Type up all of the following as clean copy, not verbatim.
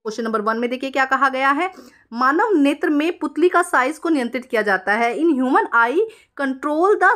Question number 1 में देखिए क्या कहा गया है, मानव नेत्र में पुतली का साइज को नियंत्रित किया जाता है। In human I control the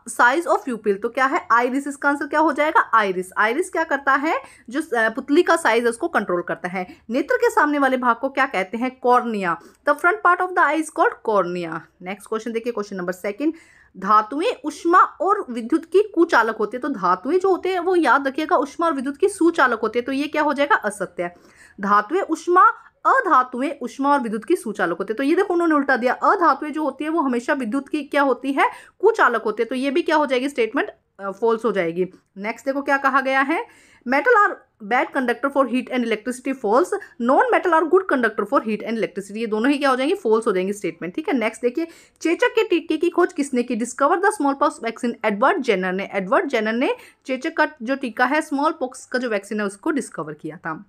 size of प्यूपिल, तो क्या है आइरिस, इसका आंसर क्या हो जाएगा आइरिस। आइरिस क्या करता है, जो पुतली का साइज है उसको कंट्रोल करता है। नेत्र के सामने वाले भाग को क्या कहते हैं, cornea. The front part of the I is called cornea. Next question देखिए, क्वेश्चन नंबर 2, धातुएं उष्मा और विद्युत की कुचालक होती है। तो धातुएं जो होते हैं वो याद रखिएगा उष्मा और विद्युत की सुचालक होती है, तो ये क्या हो जाएगा असत्य। धातुएं उष्मा, अधातुएं उष्मा और विद्युत की सुचालक होते हैं, तो ये देखो उन्होंने उल्टा दिया। अधातुएं जो होती है वो हमेशा विद्युत की क्या होती है, कुचालक होती है, तो ये भी क्या हो जाएगी स्टेटमेंट फॉल्स हो जाएगी। नेक्स्ट देखो क्या कहा गया है, metal are bad conductor for heat and electricity, false. Non metal are good conductor for heat and electricity, ये दोनों ही क्या हो जाएंगे, फॉल्स हो जाएंगे स्टेटमेंट। ठीक है, नेक्स्ट देखिए, चेचक के टीके की खोज किसने की, discover the smallpox vaccine, Edward Jenner ने। एडवर्ड जेनर ने चेचक का जो टीका है, स्मॉल पॉक्स का जो वैक्सीन है उसको डिस्कवर किया था।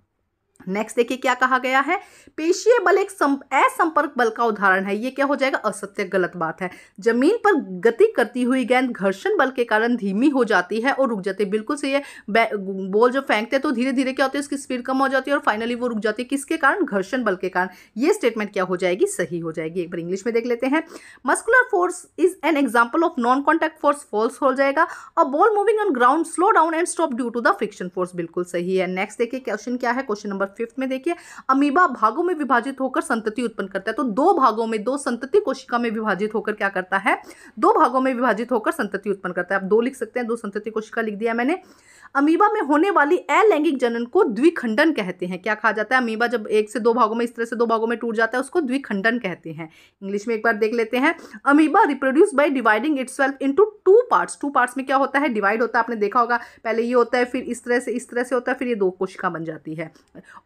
नेक्स्ट देखिए क्या कहा गया है, पेशीय बल एक असंपर्क बल का उदाहरण है, ये क्या हो जाएगा असत्य, गलत बात है। जमीन पर गति करती हुई गेंद घर्षण बल के कारण धीमी हो जाती है और रुक जाती है, बिल्कुल सही है। बॉल जब फेंकते हैं तो धीरे धीरे क्या होता है, उसकी स्पीड कम हो जाती है और फाइनली वो रुक जाती है, किसके कारण, घर्षण बल के कारण। ये स्टेटमेंट क्या हो जाएगी, सही हो जाएगी। एक बार इंग्लिश में देख लेते हैं, muscular force is an example of non contact force, false हो जाएगा। A ball moving on ground slow down and stop due to the friction force, बिल्कुल सही है। नेक्स्ट देखिए क्वेश्चन क्या है, क्वेश्चन नंबर 5 में देखिए, अमीबा भागों में विभाजित होकर संतति उत्पन्न करता है। तो दो भागों में, दो संतति कोशिका में विभाजित होकर क्या करता है, दो भागों में विभाजित होकर संतति उत्पन्न करता है। आप दो लिख सकते हैं, दो संतति कोशिका लिख दिया मैंने। अमीबा में होने वाली अलैंगिक जनन को द्विखंडन कहते हैं। क्या कहा जाता है, अमीबा जब एक से दो भागों में, इस तरह से दो भागों में टूट जाता है उसको द्विखंडन कहते हैं। इंग्लिश में एक बार देख लेते हैं, amoeba reproduce by dividing itself into two parts. Two parts में क्या होता है, डिवाइड होता है, आपने देखा होगा, पहले ये होता है, फिर इस तरह से होता है, फिर ये दो कोशिका बन जाती है।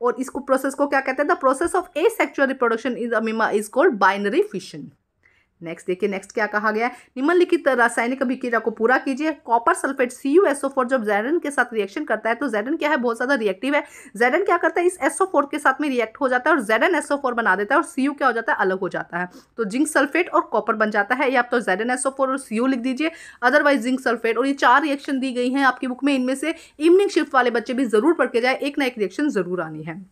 और इसको प्रोसेस को क्या कहते हैं, the process of asexual reproduction is amoeba is called binary fission. Next देखिए, नेक्स्ट क्या कहा गया है, निम्नलिखित रासायनिक अभिक्रिया को पूरा कीजिए। कॉपर सल्फेट CuSO4 जब ज़ैरन के साथ रिएक्शन करता है, तो ज़ैरन क्या है, बहुत ज्यादा रिएक्टिव है। ज़ैरन क्या करता है, इस SO4 के साथ में रिएक्ट हो जाता है और ZnSO4 बना देता है और Cu क्या हो जाता है, अलग हो जाता है। तो जिंक सल्फेट और कॉपर बन जाता है, या आप तो ZnSO4 और Cu लिख दीजिए, अदरवाइज जिंक सल्फेट। और ये 4 रिएक्शन दी गई हैं आपकी बुक में, इनमें से इवनिंग शिफ्ट वाले बच्चे भी जरूर पढ़ के जाए, एक ना एक रिएक्शन जरूर आनी है।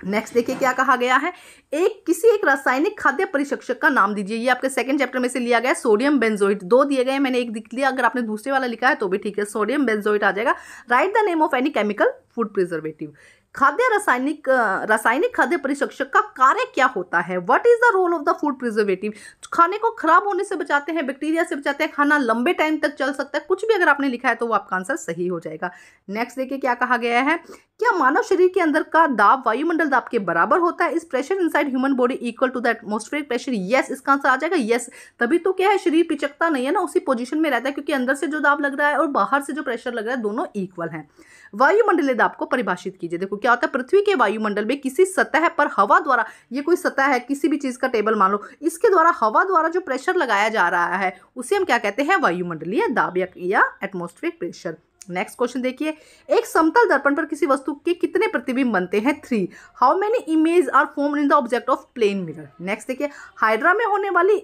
नेक्स्ट देखिए क्या कहा गया है, किसी एक रासायनिक खाद्य परिशक्षक का नाम दीजिए। ये आपके सेकंड चैप्टर में से लिया गया है, सोडियम बेंजोइट। दो दिए गए, मैंने एक लिख लिया, अगर आपने दूसरे वाला लिखा है तो भी ठीक है, सोडियम बेंजोइट आ जाएगा। Write the name of any chemical food preservative. रासायनिक खाद्य परिशक्षक का कार्य क्या होता है, what is the role of the food preservative. खाने को खराब होने से बचाते हैं, बैक्टीरिया से बचाते हैं, खाना लंबे टाइम तक चल सकता है, कुछ भी अगर आपने लिखा है तो वो आपका आंसर सही हो जाएगा। नेक्स्ट देखिए क्या कहा गया है, क्या मानव शरीर के अंदर का दाब वायुमंडल दाब के बराबर होता है, is pressure inside human body equal to the atmospheric pressure. Yes, इसका आंसर आ जाएगा यस। तभी तो क्या है, शरीर पिचकता नहीं है ना, उसी पोजीशन में रहता है, क्योंकि अंदर से जो दाब लग रहा है और बाहर से जो प्रेशर लग रहा है दोनों इक्वल हैं। वायुमंडलीय दाब को परिभाषित कीजिए। देखो क्या होता है, पृथ्वी के वायुमंडल में किसी सतह पर हवा द्वारा, ये कोई सतह है, किसी भी चीज का टेबल मान लो, इसके द्वारा हवा द्वारा जो प्रेशर लगाया जा रहा है उसे हम क्या कहते हैं, वायुमंडलीय दाब या एटमॉस्फेरिक प्रेशर। नेक्स्ट क्वेश्चन देखिए, एक समतल दर्पण पर किसी वस्तु के कितने प्रतिबिंब बनते हैं, 3। How many image are formed in the object of plane mirror. Next देखिए, हाइड्रा में होने वाली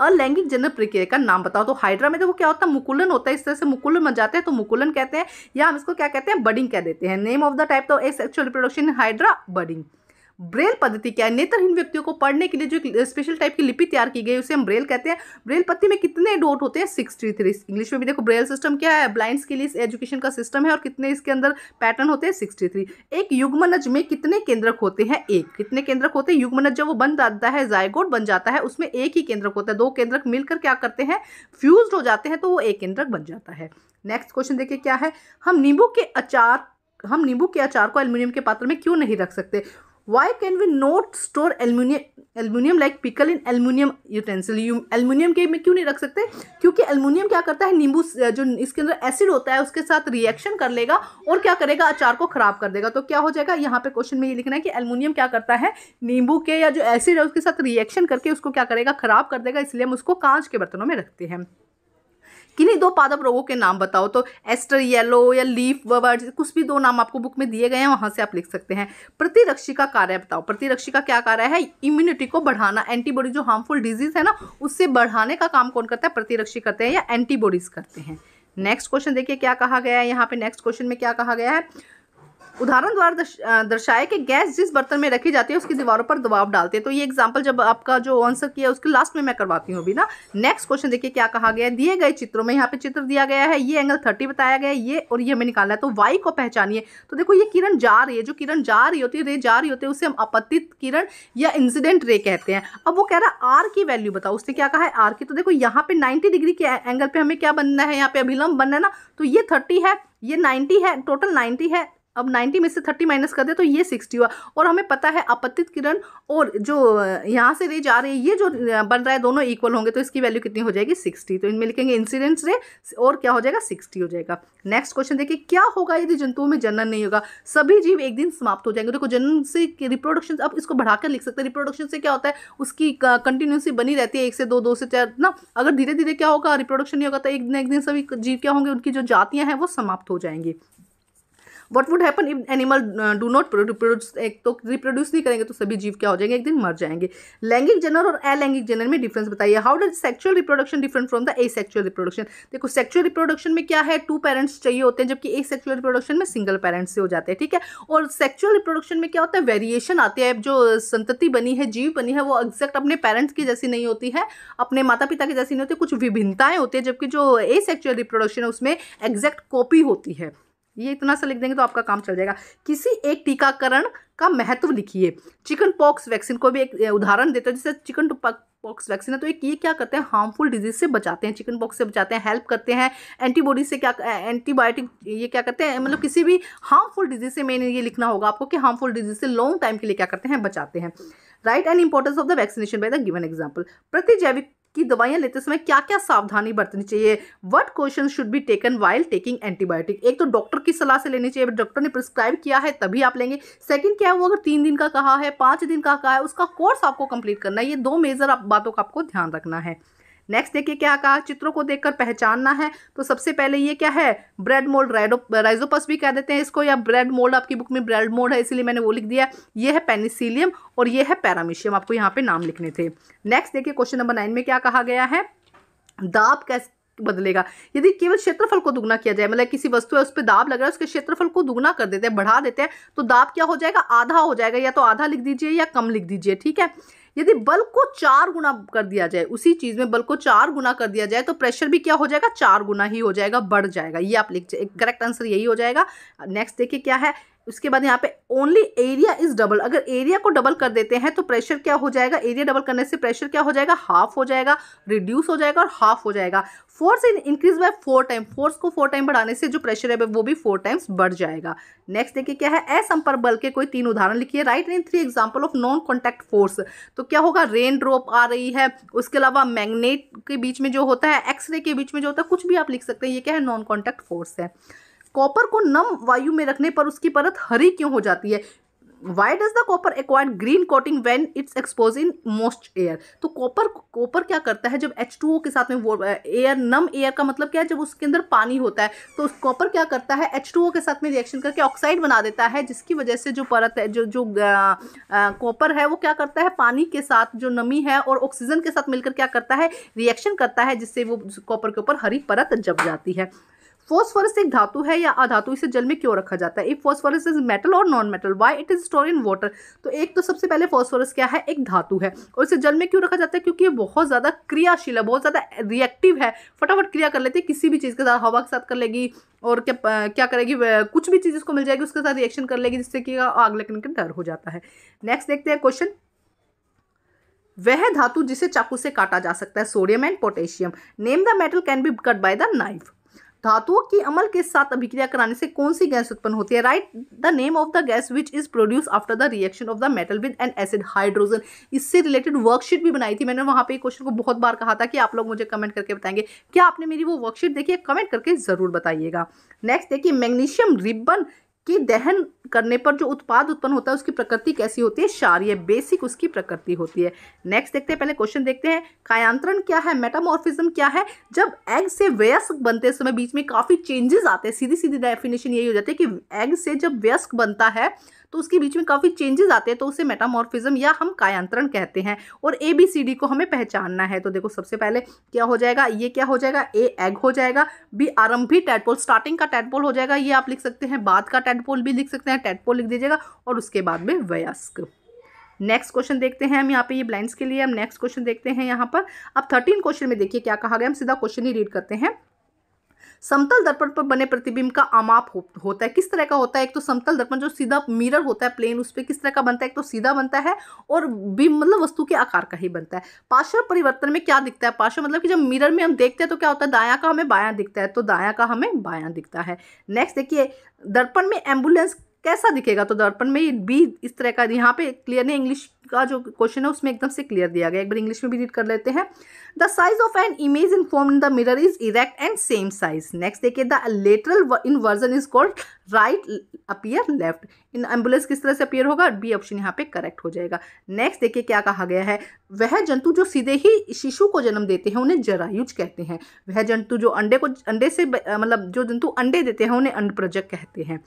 अलैंगिक जनन प्रक्रिया का नाम बताओ। तो हाइड्रा में देखो क्या होता है, मुकुलन होता है, इस तरह से मुकुलन बन जाते हैं तो मुकुलन कहते हैं, या हम इसको क्या कहते हैं, बडिंग कह देते हैं। Name of the type of asexual reproduction in hydra, budding. Braille पद्धति क्या है, नेत्रहीन व्यक्तियों को पढ़ने के लिए जो स्पेशल टाइप की लिपि तैयार की गई उसे हम ब्रेल कहते हैं। ब्रेल पत्ती में कितने डॉट होते हैं, 63। इंग्लिश में भी देखो ब्रेल सिस्टम क्या है, ब्लाइंड्स के लिए एजुकेशन का सिस्टम है, और कितने इसके अंदर पैटर्न होते हैं, 63। एक युग्मनज में कितने केंद्रक होते हैं, 1। कितने केंद्रक होते हैं, युग्मनज जब वो बन जाता है, जायगोट बन जाता है, उसमें एक ही केंद्रक होता है, 2 केंद्रक मिलकर क्या करते हैं, फ्यूज्ड हो जाते हैं, तो वो एक केंद्रक बन जाता है। नेक्स्ट क्वेश्चन देखिए क्या है, हम नींबू के अचार को एल्यूमिनियम के पात्र में क्यों नहीं रख सकते। Why can we not store aluminium like pickle in aluminium utensil? Aluminium के में क्यों नहीं रख सकते, क्योंकि एल्यूमिनियम क्या करता है, नींबू जो इसके अंदर एसिड होता है उसके साथ रिएक्शन कर लेगा और क्या करेगा, अचार को खराब कर देगा। तो क्या हो जाएगा, यहाँ पे क्वेश्चन में ये लिखना है कि एल्यूमिनियम क्या करता है, नींबू के या जो एसिड है उसके साथ रिएक्शन करके उसको क्या करेगा, खराब कर देगा, इसलिए हम उसको कांच के बर्तनों में रखते हैं। किन्हीं 2 पादप रोगों के नाम बताओ। तो एस्टर येलो या लीफ बर्ड, कुछ भी 2 नाम आपको बुक में दिए गए हैं, वहां से आप लिख सकते हैं। प्रतिरक्षी का कार्य बताओ। प्रतिरक्षी का क्या कार्य है, इम्यूनिटी को बढ़ाना। एंटीबॉडी जो हार्मफुल डिजीज है ना उससे बढ़ाने का काम कौन करता है, प्रतिरक्षी करते हैं या एंटीबॉडीज करते हैं। नेक्स्ट क्वेश्चन देखिए क्या कहा गया है यहाँ पे। नेक्स्ट क्वेश्चन में क्या कहा गया है, उदाहरण द्वारा दर्शाए कि गैस जिस बर्तन में रखी जाती है उसकी दीवारों पर दबाव डालते हैं। तो ये एग्जांपल जब आपका जो आंसर किया उसके लास्ट में मैं करवाती हूँ अभी ना। नेक्स्ट क्वेश्चन देखिए क्या कहा गया है। दिए गए चित्रों में, यहाँ पे चित्र दिया गया है, ये एंगल 30 बताया गया है, ये और ये हमें निकालना है। तो वाई को पहचानिए। तो देखो ये किरण जा रही है, जो किरण जा रही होती है, रे जा रही होती है, उसे हम आपतित किरण या इंसिडेंट रे कहते हैं। अब वो कह रहा है आर की वैल्यू बताओ। उसने क्या कहा है आर की। तो देखो यहाँ पे 90 डिग्री के एंगल पे हमें क्या बनना है, यहाँ पे अभिलंब बनना है ना। तो ये 30 है, ये 90 है, टोटल 90 है। अब 90 में से 30 माइनस कर दे तो ये 60 हुआ। और हमें पता है आपतित किरण और जो यहाँ से रे जा रही है, ये जो बन रहा है दोनों इक्वल होंगे, तो इसकी वैल्यू कितनी हो जाएगी 60। तो इनमें लिखेंगे इंसिडेंस रे और क्या हो जाएगा 60 हो जाएगा। नेक्स्ट क्वेश्चन देखिए क्या होगा यदि जंतुओं में जनन नहीं होगा। सभी जीव एक दिन समाप्त हो जाएंगे। देखो जनन से रिप्रोडक्शन, अब इसको बढ़ाकर लिख सकते हैं। रिप्रोडक्शन से क्या होता है, उसकी कंटिन्यूसी बनी रहती है, 1 से 2, 2 से 4 ना। अगर धीरे धीरे क्या होगा, रिप्रोडक्शन नहीं होगा, तो एक दिन सभी जीव क्या होंगे, उनकी जो जातियां हैं वो समाप्त हो जाएंगी। What would happen if animal do not reproduce, एक तो रिप्रोड्यूस नहीं करेंगे तो सभी जीव क्या हो जाएंगे, एक दिन मर जाएंगे। लैंगिक जनन और अलैंगिक जनन में डिफरेंस बताइए। How does sexual reproduction different from the asexual reproduction. देखो सेक्सुअल रिप्रोडक्शन में क्या है, 2 पेरेंट्स चाहिए होते हैं, जबकि एसेक्सुअल रिप्रोडक्शन में सिंगल पेरेंट्स से हो जाते हैं, ठीक है। और सेक्सुअल रिप्रोडक्शन में क्या होता है, वेरिएशन आती है। जो संतति बनी है, जीव बनी है, वो एग्जैक्ट अपने पेरेंट्स की जैसी नहीं होती है, अपने माता पिता की जैसी नहीं होती, कुछ विभिन्नताएं होती है। जबकि जो एसेक्सुअल रिप्रोडक्शन है उसमें एग्जैक्ट कॉपी होती है। ये इतना सा लिख देंगे तो आपका काम चल जाएगा। किसी एक टीकाकरण का महत्व लिखिए। चिकन पॉक्स वैक्सीन को भी एक उदाहरण देते हैं, जैसे चिकन पॉक्स वैक्सीन है, तो ये क्या करते हैं, हार्मफुल डिजीज से बचाते हैं, चिकन पॉक्स से बचाते हैं, हेल्प करते हैं। एंटीबॉडी से क्या, एंटीबायोटिक ये क्या करते हैं, मतलब किसी भी हार्मफुल डिजीज से, मैंने ये लिखना होगा आपको कि हार्मफुल डिजीज से लॉन्ग टाइम के लिए क्या करते हैं, बचाते हैं। Right and importance of the vaccination by the given example. प्रतिजैविक की दवाइयां लेते समय क्या क्या सावधानी बरतनी चाहिए। What question should be taken while taking antibiotic. एक तो डॉक्टर की सलाह से लेनी चाहिए, डॉक्टर ने प्रिस्क्राइब किया है तभी आप लेंगे। सेकंड क्या है, वो अगर 3 दिन का कहा है, 5 दिन का कहा है, उसका कोर्स आपको कंप्लीट करना है। ये 2 मेजर बातों का आपको ध्यान रखना है। नेक्स्ट देखिए क्या कहा, चित्रों को देखकर पहचानना है। तो सबसे पहले ये क्या है, ब्रेड मोल्ड, राइजोपस भी कह देते हैं इसको, या ब्रेड मोल्ड, आपकी बुक में ब्रेड मोल्ड है इसीलिए मैंने वो लिख दिया। ये है पेनिसिलियम और ये है पैरामीशियम, आपको यहाँ पे नाम लिखने थे। नेक्स्ट देखिए क्वेश्चन नंबर 9 में क्या कहा गया है, दाब कैसे बदलेगा। यदि केवल क्षेत्रफल को दुगना किया जाए, मतलब किसी वस्तु है उस पर दाब लग रहा है, उसके क्षेत्रफल को दुगना कर देते हैं, बढ़ा देते हैं, तो दाब क्या हो जाएगा, आधा हो जाएगा। या तो आधा लिख दीजिए या कम लिख दीजिए, ठीक है। यदि बल को 4 गुना कर दिया जाए, उसी चीज में बल को 4 गुना कर दिया जाए, तो प्रेशर भी क्या हो जाएगा, 4 गुना ही हो जाएगा, बढ़ जाएगा। ये आप लिख, करेक्ट आंसर यही हो जाएगा। नेक्स्ट देखिए क्या है, उसके बाद यहाँ पे ओनली एरिया इज डबल। अगर एरिया को डबल कर देते हैं तो प्रेशर क्या हो जाएगा, एरिया डबल करने से प्रेशर क्या हो जाएगा, हाफ हो जाएगा, रिड्यूस हो जाएगा और हाफ हो जाएगा। Force increase by 4 time, force को 4 टाइम बढ़ाने से जो प्रेशर है वो भी 4 टाइम्स बढ़ जाएगा। नेक्स्ट देखिए क्या है, असंपर्क बल के कोई 3 उदाहरण लिखिए। Right in 3 example of non contact force. तो क्या होगा, रेन ड्रॉप आ रही है, उसके अलावा मैग्नेट के बीच में जो होता है, एक्सरे के बीच में जो होता है, कुछ भी आप लिख सकते हैं। ये क्या है, नॉन कॉन्टैक्ट फोर्स है। कॉपर को नम वायु में रखने पर उसकी परत हरी क्यों हो जाती है। Why does the copper acquire green coating when it's exposed in moist air? तो कॉपर क्या करता है, जब H2O के साथ में वो एयर, नम एयर का मतलब क्या है, जब उसके अंदर पानी होता है तो उस कॉपर क्या करता है, H2O के साथ में रिएक्शन करके ऑक्साइड बना देता है, जिसकी वजह से जो परत है, जो कॉपर है वो क्या करता है, पानी के साथ जो नमी है और ऑक्सीजन के साथ मिलकर क्या करता है, रिएक्शन करता है, जिससे वो कॉपर के ऊपर हरी परत जम जाती है। फॉस्फोरस एक धातु है या अधातु, इसे जल में क्यों रखा जाता है। इफ फॉस्फोरस इज मेटल और non metal, why it is stored in water. तो एक तो सबसे पहले फॉस्फोरस क्या है, एक धातु है, और इसे जल में क्यों रखा जाता है, क्योंकि ये बहुत ज़्यादा क्रियाशील है, बहुत ज़्यादा रिएक्टिव है, फटाफट क्रिया कर लेती है किसी भी चीज़ के साथ, हवा के साथ कर लेगी, और क्या करेगी, कुछ भी चीज़ इसको मिल जाएगी उसके साथ रिएक्शन कर लेगी, जिससे कि आग लगने का डर हो जाता है। नेक्स्ट देखते हैं क्वेश्चन, वह धातु जिसे चाकू से काटा जा सकता है, sodium and potassium. Name the metal can be cut by the knife. धातुओं की अमल के साथ अभिक्रिया कराने से कौन सी गैस उत्पन्न होती है। Right the name of the gas which is produce after the reaction of the metal with N acid, hydrogen. इससे रिलेटेड वर्कशीट भी बनाई थी मैंने, वहां पे क्वेश्चन को बहुत बार कहा था कि आप लोग मुझे कमेंट करके बताएंगे। क्या आपने मेरी वो वर्कशीट देखी है, कमेंट करके जरूर बताइएगा। नेक्स्ट देखिए, मैग्नीशियम रिबन कि दहन करने पर जो उत्पाद उत्पन्न होता है उसकी प्रकृति कैसी होती है, क्षारीय, बेसिक उसकी प्रकृति होती है। नेक्स्ट देखते हैं, पहले क्वेश्चन देखते हैं, कायांतरण क्या है, मेटामॉर्फिज्म क्या है। जब एग से वयस्क बनते समय बीच में काफी चेंजेस आते हैं, सीधी सीधी डेफिनेशन यही हो जाती है कि एग से जब वयस्क बनता है तो उसके बीच में काफ़ी चेंजेस आते हैं, तो उसे मेटामॉर्फिज्म या हम कायांतरण कहते हैं। और ABCD को हमें पहचानना है। तो देखो सबसे पहले क्या हो जाएगा, ये क्या हो जाएगा, A एग हो जाएगा, B आरंभी टैडपोल, स्टार्टिंग का टैडपोल हो जाएगा, ये आप लिख सकते हैं, बाद का टैडपोल भी लिख सकते हैं, टैडपोल लिख दीजिएगा, और उसके बाद में वयस्क। नेक्स्ट क्वेश्चन देखते हैं हम यहाँ पे, ये ब्लाइंड्स के लिए हम नेक्स्ट क्वेश्चन देखते हैं यहाँ पर। अब 13 क्वेश्चन में देखिए क्या कहा गया, हम सीधा क्वेश्चन ही रीड करते हैं। समतल दर्पण पर बने प्रतिबिंब का आमाप होता है, किस तरह का होता है। एक तो समतल दर्पण जो सीधा मिरर होता है प्लेन, उस पर किस तरह का बनता है, एक तो सीधा बनता है और बिंब मतलब वस्तु के आकार का ही बनता है। पार्श्व परिवर्तन में क्या दिखता है, पार्श्व मतलब कि जब मिरर में हम देखते हैं तो क्या होता है, दायां का हमें बायां दिखता है, तो दायां का हमें बायां दिखता है। नेक्स्ट देखिए, दर्पण में एम्बुलेंस कैसा दिखेगा, तो दर्पण में ये बी इस तरह का, यहाँ पे क्लियर नहीं, इंग्लिश का जो क्वेश्चन है उसमें एकदम से क्लियर दिया गया, एक बार इंग्लिश में भी रीड कर लेते हैं। The size of an image in form in the mirror is erect and same size. Next देखिए, the lateral inversion is called right appear left. In ambulance किस तरह से अपीयर होगा, बी ऑप्शन यहाँ पे करेक्ट हो जाएगा। नेक्स्ट देखिए क्या कहा गया है, वह जंतु जो सीधे ही शिशु को जन्म देते हैं उन्हें जरायुज कहते हैं। वह जंतु जो अंडे से मतलब जो जंतु अंडे देते हैं उन्हें अंडप्रजक कहते हैं।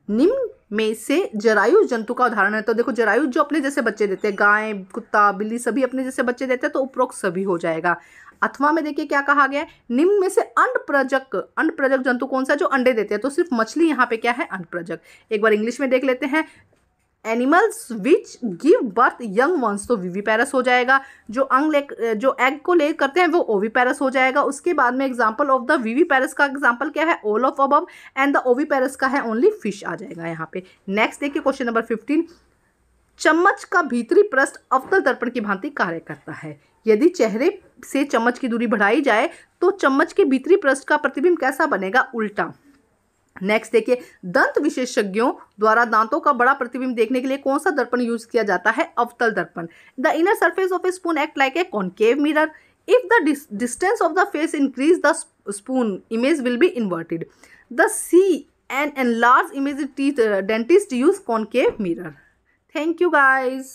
निम्न में से जरायु जंतु का उदाहरण है, तो देखो जरायु जो अपने जैसे बच्चे देते हैं, गाय, कुत्ता, बिल्ली सभी अपने जैसे बच्चे देते हैं, तो उपरोक्त सभी हो जाएगा। अथवा में देखिए क्या कहा गया है, निम्न में से अंडप्रजक जंतु कौन सा जो अंडे देते हैं, तो सिर्फ मछली यहाँ पे क्या है, अंडप्रजक। एक बार इंग्लिश में देख लेते हैं, animals which give birth young ones, तो विविपैरस हो जाएगा। जो जो एग को ले करते हैं वो ओविपैरस हो जाएगा। उसके बाद में एग्जांपल ऑफ द विविपैरस का एग्जांपल क्या है, all of above, and the oviparous का है ओनली फिश आ जाएगा यहाँ पे। नेक्स्ट देखिए क्वेश्चन नंबर 15, चम्मच का भीतरी पृष्ठ अवतल दर्पण की भांति कार्य करता है। यदि चेहरे से चम्मच की दूरी बढ़ाई जाए तो चम्मच के भीतरी पृष्ठ का प्रतिबिंब कैसा बनेगा, उल्टा। नेक्स्ट देखिए, दंत विशेषज्ञों द्वारा दांतों का बड़ा प्रतिबिंब देखने के लिए कौन सा दर्पण यूज किया जाता है, अवतल दर्पण। The inner surface of a spoon act like a concave mirror. If the distance of the face increase the spoon image will be inverted. The see an enlarge image teeth dentist use concave mirror. Thank you guys.